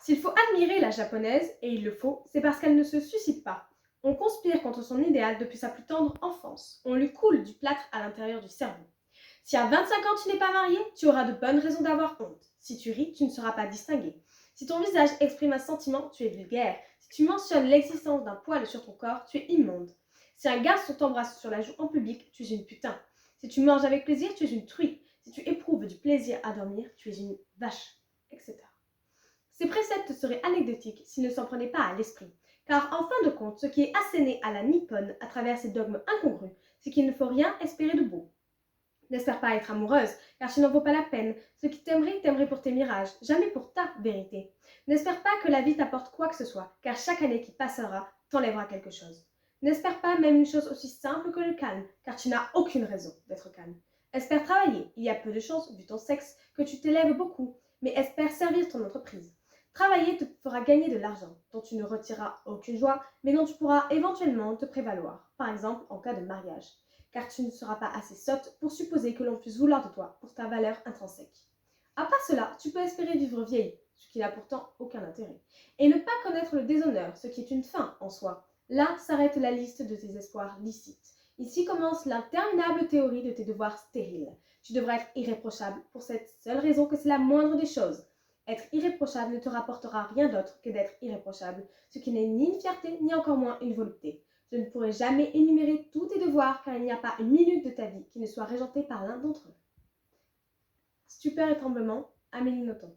S'il faut admirer la japonaise, et il le faut, c'est parce qu'elle ne se suicide pas. On conspire contre son idéal depuis sa plus tendre enfance. On lui coule du plâtre à l'intérieur du cerveau. Si à 25 ans tu n'es pas marié, tu auras de bonnes raisons d'avoir honte. Si tu ris, tu ne seras pas distingué. Si ton visage exprime un sentiment, tu es vulgaire. Si tu mentionnes l'existence d'un poil sur ton corps, tu es immonde. Si un garçon t'embrasse sur la joue en public, tu es une putain. Si tu manges avec plaisir, tu es une truie. Si tu éprouves du plaisir à dormir, tu es une vache, etc. Ces préceptes seraient anecdotiques s'ils ne s'en prenaient pas à l'esprit. Car en fin de compte, ce qui est asséné à la nippone à travers ces dogmes incongrus, c'est qu'il ne faut rien espérer de beau. N'espère pas être amoureuse, car tu n'en vaux pas la peine. Ceux qui t'aimeraient pour tes mirages, jamais pour ta vérité. N'espère pas que la vie t'apporte quoi que ce soit, car chaque année qui passera t'enlèvera quelque chose. N'espère pas même une chose aussi simple que le calme, car tu n'as aucune raison d'être calme. Espère travailler, il y a peu de chances, vu ton sexe, que tu t'élèves beaucoup, mais espère servir ton entreprise. Travailler te fera gagner de l'argent, dont tu ne retireras aucune joie, mais dont tu pourras éventuellement te prévaloir, par exemple en cas de mariage, car tu ne seras pas assez sotte pour supposer que l'on puisse vouloir de toi pour ta valeur intrinsèque. À part cela, tu peux espérer vivre vieille, ce qui n'a pourtant aucun intérêt, et ne pas connaître le déshonneur, ce qui est une fin en soi. Là s'arrête la liste de tes espoirs licites. Ici commence l'interminable théorie de tes devoirs stériles. Tu devrais être irréprochable pour cette seule raison que c'est la moindre des choses. Être irréprochable ne te rapportera rien d'autre que d'être irréprochable, ce qui n'est ni une fierté, ni encore moins une volupté. Je ne pourrai jamais énumérer tous tes devoirs, car il n'y a pas une minute de ta vie qui ne soit régentée par l'un d'entre eux. Stupeur et tremblement, Amélie Nothomb.